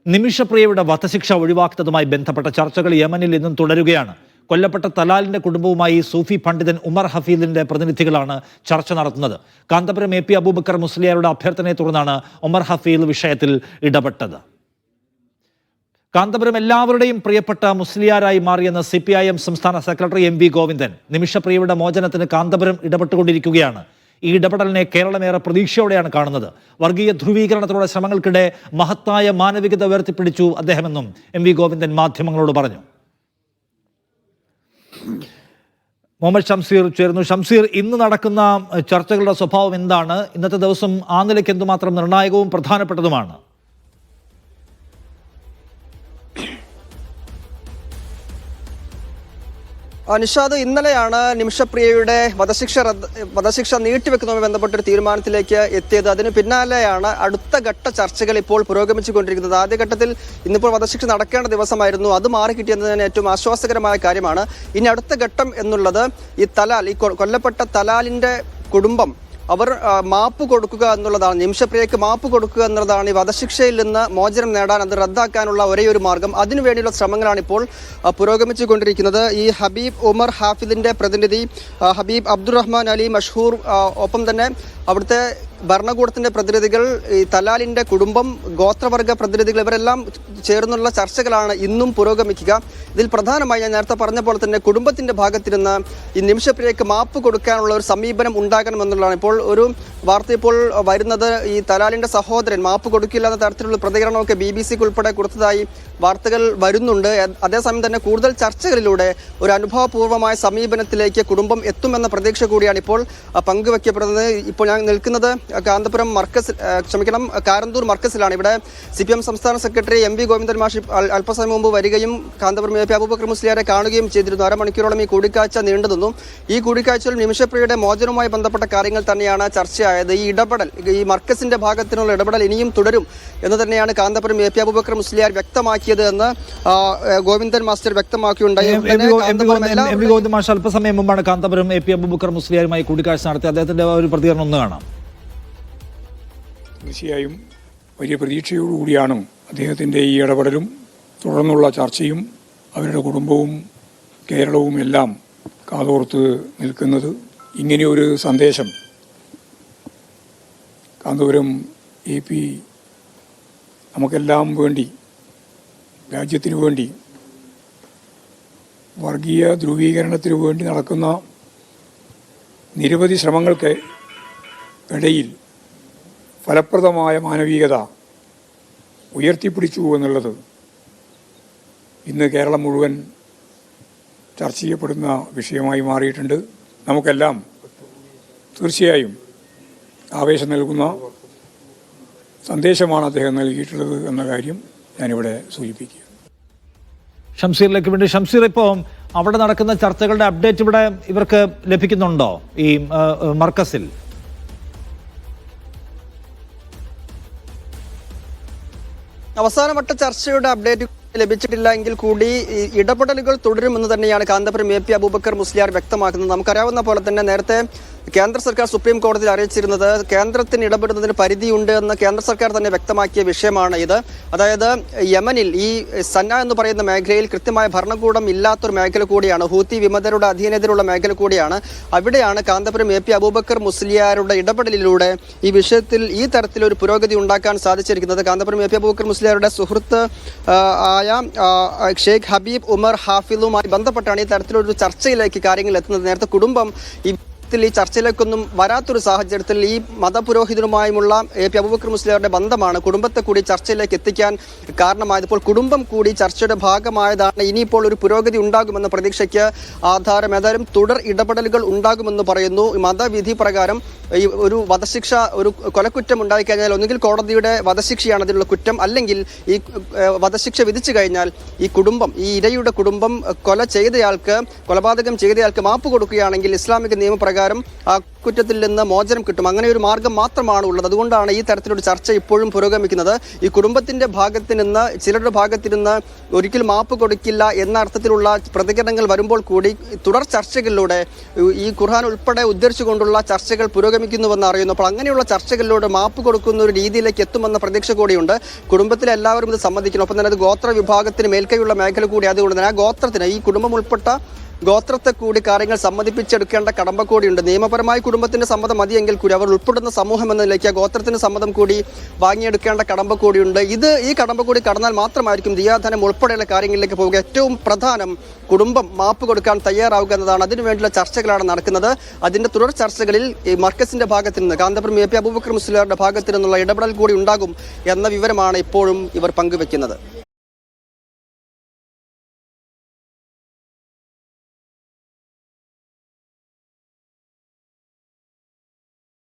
നിമിഷപ്രിയയുടെ വധശിക്ഷ ഒഴിവാക്കുന്നതുമായി ബന്ധപ്പെട്ട ചർച്ചകൾ യമനിൽ ഇന്നും തുടരുകയാണ്. കൊല്ലപ്പെട്ട തലാലിന്റെ കുടുംബവുമായി സൂഫി പണ്ഡിതൻ ഉമർ ഹഫീദിന്റെ പ്രതിനിധികളാണ് ചർച്ച നടത്തുന്നത്. കാന്തപുരം AP അബൂബക്കർ മുസ്ലിയാരുടെ അഭ്യർത്ഥനയെ തുടർന്നാണ് ഉമർ ഹഫീദ് വിഷയത്തിൽ ഇടപെട്ടത്. കാന്തപുരം എല്ലാവരുടെയും പ്രിയപ്പെട്ട മുസ്ലിയാരായി മാറിയെന്ന് CPIM സംസ്ഥാന സെക്രട്ടറി MV ഗോവിന്ദൻ. നിമിഷപ്രിയയുടെ മോചനത്തിന് കാന്തപുരം ഇടപെട്ടുകൊണ്ടിരിക്കുകയാണ്. ഈ ഇടപെടലിനെ കേരളമേറെ പ്രതീക്ഷയോടെയാണ് കാണുന്നത്. വർഗീയ ധ്രുവീകരണത്തിലുള്ള ശ്രമങ്ങൾക്കിടെ മഹത്തായ മാനവികത ഉയർത്തിപ്പിടിച്ചു അദ്ദേഹമെന്നും MV ഗോവിന്ദൻ മാധ്യമങ്ങളോട് പറഞ്ഞു. മുഹമ്മദ് ഷംസീർ ചേരുന്നു. ഷംസീർ, ഇന്ന് നടക്കുന്ന ചർച്ചകളുടെ സ്വഭാവം എന്താണ്? ഇന്നത്തെ ദിവസം ആ നിലയ്ക്ക് എന്തുമാത്രം നിർണായകവും പ്രധാനപ്പെട്ടതുമാണ്? നിഷാദ്, ഇന്നലെയാണ് നിമിഷപ്രിയയുടെ വധശിക്ഷ നീട്ടിവെക്കുന്നതുമായി ബന്ധപ്പെട്ടൊരു തീരുമാനത്തിലേക്ക് എത്തിയത്. അതിന് പിന്നാലെയാണ് അടുത്ത ഘട്ട ചർച്ചകൾ ഇപ്പോൾ പുരോഗമിച്ചുകൊണ്ടിരിക്കുന്നത്. ആദ്യഘട്ടത്തിൽ ഇന്നിപ്പോൾ വധശിക്ഷ നടക്കേണ്ട ദിവസമായിരുന്നു, അത് മാറിക്കിട്ടിയെന്നതിന് ഏറ്റവും ആശ്വാസകരമായ കാര്യമാണ്. ഇനി അടുത്ത ഘട്ടം എന്നുള്ളത് ഈ കൊല്ലപ്പെട്ട തലാലിന്റെ കുടുംബം അവർ മാപ്പ് കൊടുക്കുക എന്നുള്ളതാണ്. നിമിഷപ്രിയയ്ക്ക് മാപ്പ് കൊടുക്കുക എന്നുള്ളതാണ് ഈ വധശിക്ഷയിൽ നിന്ന് മോചനം നേടാൻ, അത് റദ്ദാക്കാനുള്ള ഒരേയൊരു മാർഗം. അതിനുവേണ്ടിയുള്ള ശ്രമങ്ങളാണ് ഇപ്പോൾ പുരോഗമിച്ചുകൊണ്ടിരിക്കുന്നത്. ഈ ഹബീബ് ഉമർ ഹാഫിദിന്റെ പ്രതിനിധി ഹബീബ് അബ്ദുറഹ്മാൻ അലി മഷ്ഹൂർ, ഒപ്പം തന്നെ അവിടുത്തെ ഭരണകൂടത്തിന്റെ പ്രതിനിധികൾ, ഈ തലാലിന്റെ കുടുംബം, ഗോത്രവർഗ പ്രതിനിധികൾ, ഇവരെല്ലാം ചേർന്നുള്ള ചർച്ചകളാണ് ഇന്നും പുരോഗമിക്കുക. ഇതിൽ പ്രധാനമായി ഞാൻ നേരത്തെ പറഞ്ഞ പോലെ തന്നെ കുടുംബത്തിന്റെ ഭാഗത്തിരുന്ന് ഈ നിമിഷപ്രിയയ്ക്ക് മാപ്പ് കൊടുക്കാനുള്ള ഒരു സമീപനം ഉണ്ടാകണമെന്നുള്ളതാണ്. ഇപ്പോൾ ഒരു വാർത്ത ഇപ്പോൾ വരുന്നത്, ഈ തലാലിന്റെ സഹോദരൻ മാപ്പ് കൊടുക്കില്ല എന്ന തരത്തിലുള്ള പ്രതികരണമൊക്കെ BBC ഉൾപ്പെടെ കൊടുത്തതായി വാർത്തകൾ വരുന്നുണ്ട്. അതേസമയം തന്നെ കൂടുതൽ ചർച്ചകളിലൂടെ ഒരു അനുഭവപൂർവമായ സമീപനത്തിലേക്ക് കുടുംബം എത്തുമെന്ന പ്രതീക്ഷ കൂടിയാണ് ഇപ്പോൾ പങ്കുവെക്കപ്പെടുന്നത്. ഇപ്പോൾ ഞാൻ നിൽക്കുന്നത് കാന്തപുരം കാരന്തൂർ മർക്കസിലാണ്. ഇവിടെ CPM സംസ്ഥാന സെക്രട്ടറി MV ഗോവിന്ദൻ മാഷി അല്പസമയം മുമ്പ് വരികയും കാന്തപുരം AP അബൂബക്കർ മുസ്ലിയാരെ കാണുകയും ചെയ്തിരുന്നു. അരമണിക്കൂറോളം ഈ കൂടിക്കാഴ്ച നീണ്ടു നിന്നു. ഈ കൂടിക്കാഴ്ചയിൽ നിമിഷപ്രിയയുടെ മോചനവുമായി ബന്ധപ്പെട്ട കാര്യങ്ങൾ തന്നെയാണ് ചർച്ചയായത്. ഈ ഇടപെടൽ, ഈ മർക്കസിന്റെ ഭാഗത്തിനുള്ള ഇടപെടൽ ഇനിയും തുടരും എന്ന് തന്നെയാണ് കാന്തപുരം AP അബൂബക്കർ മുസ്ലിയാർ വ്യക്തമാക്കിയത് എന്ന് ഗോവിന്ദൻ മാസ്റ്റർ വ്യക്തമാക്കിയുണ്ടായി. ഗോവിന്ദൻ മാഷ് അല്പസമയം മുമ്പാണ് കാന്തപുരം AP അബൂബക്കർ മുസ്ലിയാരുമായി കൂടിക്കാഴ്ച നടത്തി. അദ്ദേഹത്തിന്റെ ഒരു പ്രതികരണം ഒന്ന് കാണാം. തീർച്ചയായും വലിയ പ്രതീക്ഷയോടുകൂടിയാണ് അദ്ദേഹത്തിൻ്റെ ഈ ഇടപെടലും തുടർന്നുള്ള ചർച്ചയും അവരുടെ കുടുംബവും കേരളവും എല്ലാം കാതോർത്ത് നിൽക്കുന്നത്. ഇങ്ങനെയൊരു സന്ദേശം കാന്തപുരം AP നമുക്കെല്ലാം വേണ്ടി, രാജ്യത്തിനു വേണ്ടി, വർഗീയ ധ്രുവീകരണത്തിനു വേണ്ടി നടക്കുന്ന നിരവധി ശ്രമങ്ങൾക്ക് ഇടയിൽ ഫലപ്രദമായ മാനവികത ഉയർത്തിപ്പിടിച്ചു എന്നുള്ളത് ഇന്ന് കേരളം മുഴുവൻ ചർച്ച ചെയ്യപ്പെടുന്ന വിഷയമായി മാറിയിട്ടുണ്ട്. നമുക്കെല്ലാം തീർച്ചയായും ആവേശം നൽകുന്ന സന്ദേശമാണ് അദ്ദേഹം നൽകിയിട്ടുള്ളത് എന്ന കാര്യം ഞാനിവിടെ സൂചിപ്പിക്കുക. ഷംസീറിലേക്ക് വേണ്ടി. ഷംസീർ, ഇപ്പോൾ അവിടെ നടക്കുന്ന ചർച്ചകളുടെ അപ്ഡേറ്റ് ഇവിടെ ഇവർക്ക് ലഭിക്കുന്നുണ്ടോ ഈ മർക്കസിൽ? അവസാനവട്ട ചർച്ചയുടെ അപ്ഡേറ്റ് ലഭിച്ചിട്ടില്ല എങ്കിൽ കൂടി ഇടപെടലുകൾ തുടരുമെന്ന് തന്നെയാണ് കാന്തപുരം AP അബൂബക്കർ മുസ്ലിയാർ വ്യക്തമാക്കുന്നത്. നമുക്കറിയാവുന്ന പോലെ തന്നെ നേരത്തെ കേന്ദ്ര സർക്കാർ സുപ്രീം കോടതിയിൽ അറിയിച്ചിരുന്നത് കേന്ദ്രത്തിന് ഇടപെടുന്നതിന് പരിധിയുണ്ട് എന്ന് കേന്ദ്ര സർക്കാർ തന്നെ വ്യക്തമാക്കിയ വിഷയമാണ് ഇത്. അതായത് യമനിൽ ഈ സന്ന എന്ന് പറയുന്ന മേഖലയിൽ കൃത്യമായ ഭരണകൂടം ഇല്ലാത്തൊരു മേഖല കൂടിയാണ്, ഹൂത്തി വിമതരുടെ അധീനതയിലുള്ള മേഖല കൂടിയാണ്. അവിടെയാണ് കാന്തപുരം AP അബൂബക്കർ മുസ്ലിയാരുടെ ഇടപെടലിലൂടെ ഈ വിഷയത്തിൽ ഈ തരത്തിലൊരു പുരോഗതി ഉണ്ടാക്കാൻ സാധിച്ചിരിക്കുന്നത്. കാന്തപുരം AP അബൂബക്കർ മുസ്ലിയാരുടെ സുഹൃത്ത് ആയ ഷെയ്ഖ് ഹബീബ് ഉമർ ഹാഫിദുമായി ബന്ധപ്പെട്ടാണ് ഈ തരത്തിലൊരു ചർച്ചയിലേക്ക് കാര്യങ്ങൾ എത്തുന്നത്. നേരത്തെ കുടുംബം ഈ ചർച്ചയിലേക്കൊന്നും വരാത്തൊരു സാഹചര്യത്തിൽ ഈ മതപുരോഹിതനുമായുമുള്ള AP അബൂബക്കർ മുസ്ലിയാരുടെ ബന്ധമാണ് കുടുംബത്തെ കൂടി ചർച്ചയിലേക്ക് എത്തിക്കാൻ കാരണമായത്. ഇപ്പോൾ കുടുംബം കൂടി ചർച്ചയുടെ ഭാഗമായതാണ്. ഇനിയിപ്പോൾ ഒരു പുരോഗതി ഉണ്ടാകുമെന്ന പ്രതീക്ഷയ്ക്ക് ആധാരം. ഏതായാലും തുടർ ഇടപെടലുകൾ ഉണ്ടാകുമെന്ന് പറയുന്നു. മതവിധി പ്രകാരം ഈ ഒരു വധശിക്ഷ, ഒരു കൊലക്കുറ്റം ഉണ്ടായിക്കഴിഞ്ഞാൽ ഒന്നുകിൽ കോടതിയുടെ വധശിക്ഷയാണ് അതിനുള്ള കുറ്റം, അല്ലെങ്കിൽ ഈ വധശിക്ഷ വിധിച്ചു കഴിഞ്ഞാൽ ഈ കുടുംബം, ഈ ഇരയുടെ കുടുംബം കൊലപാതകം ചെയ്തയാൾക്ക് മാപ്പ് കൊടുക്കുകയാണെങ്കിൽ ഇസ്ലാമിക നിയമപ്രകാരം ആ കുറ്റത്തിൽ നിന്ന് മോചനം കിട്ടും. അങ്ങനെ ഒരു മാർഗം മാത്രമാണ് ഉള്ളത്. അതുകൊണ്ടാണ് ഈ തരത്തിലൊരു ചർച്ച ഇപ്പോഴും പുരോഗമിക്കുന്നത്. ഈ കുടുംബത്തിന്റെ ഭാഗത്ത് നിന്ന്, ചിലരുടെ ഭാഗത്ത് നിന്ന് ഒരിക്കലും മാപ്പ് കൊടുക്കില്ല എന്ന അർത്ഥത്തിലുള്ള പ്രതികരണങ്ങൾ വരുമ്പോൾ കൂടി തുടർ ചർച്ചകളിലൂടെ ഈ ഖുർആൻ ഉൾപ്പെടെ ഉദ്ധരിച്ചുകൊണ്ടുള്ള ചർച്ചകൾ പുരോഗമിക്കുന്നുവെന്ന് അറിയുന്നു. അപ്പോൾ അങ്ങനെയുള്ള ചർച്ചകളിലൂടെ മാപ്പ് കൊടുക്കുന്ന ഒരു രീതിയിലേക്ക് എത്തുമെന്ന പ്രതീക്ഷ കൂടിയുണ്ട്. കുടുംബത്തിലെ എല്ലാവരും ഇത് സമ്മതിക്കണം. ഒപ്പം തന്നെ അത് ഗോത്ര വിഭാഗത്തിന് മേൽക്കൈയുള്ള മേഖല കൂടി അതുകൊണ്ട് തന്നെ ആ ഗോത്രത്തിന്, ഈ കുടുംബം ഉൾപ്പെട്ട ഗോത്രത്തെ കൂടി കാര്യങ്ങൾ സമ്മതിപ്പിച്ചെടുക്കേണ്ട കടമ്പ കൂടിയുണ്ട്. നിയമപരമായി കുടുംബത്തിന്റെ സമ്മതം മതിയെങ്കിൽ കൂടി അവർ ഉൾപ്പെടുന്ന സമൂഹം എന്ന നിലയ്ക്ക് ആ ഗോത്രത്തിന്റെ സമ്മതം കൂടി വാങ്ങിയെടുക്കേണ്ട കടമ്പ കൂടിയുണ്ട്. ഈ കടമ്പ കൂടി കടന്നാൽ മാത്രമായിരിക്കും ദിയാധനം ഉൾപ്പെടെയുള്ള കാര്യങ്ങളിലേക്ക് പോവുക. ഏറ്റവും പ്രധാനം കുടുംബം മാപ്പ് കൊടുക്കാൻ തയ്യാറാവുക എന്നതാണ്. അതിനുവേണ്ടിയുള്ള ചർച്ചകളാണ് നടക്കുന്നത്. അതിന്റെ തുടർ ചർച്ചകളിൽ ഈ മർക്കസിന്റെ ഭാഗത്ത് നിന്ന്, കാന്തപുരം എ പി അബൂബക്കർ മുസ്ലിയാരുടെ ഭാഗത്ത് നിന്നുള്ള ഇടപെടൽ കൂടി ഉണ്ടാകും എന്ന വിവരമാണ് ഇപ്പോഴും ഇവർ പങ്കുവെക്കുന്നത്.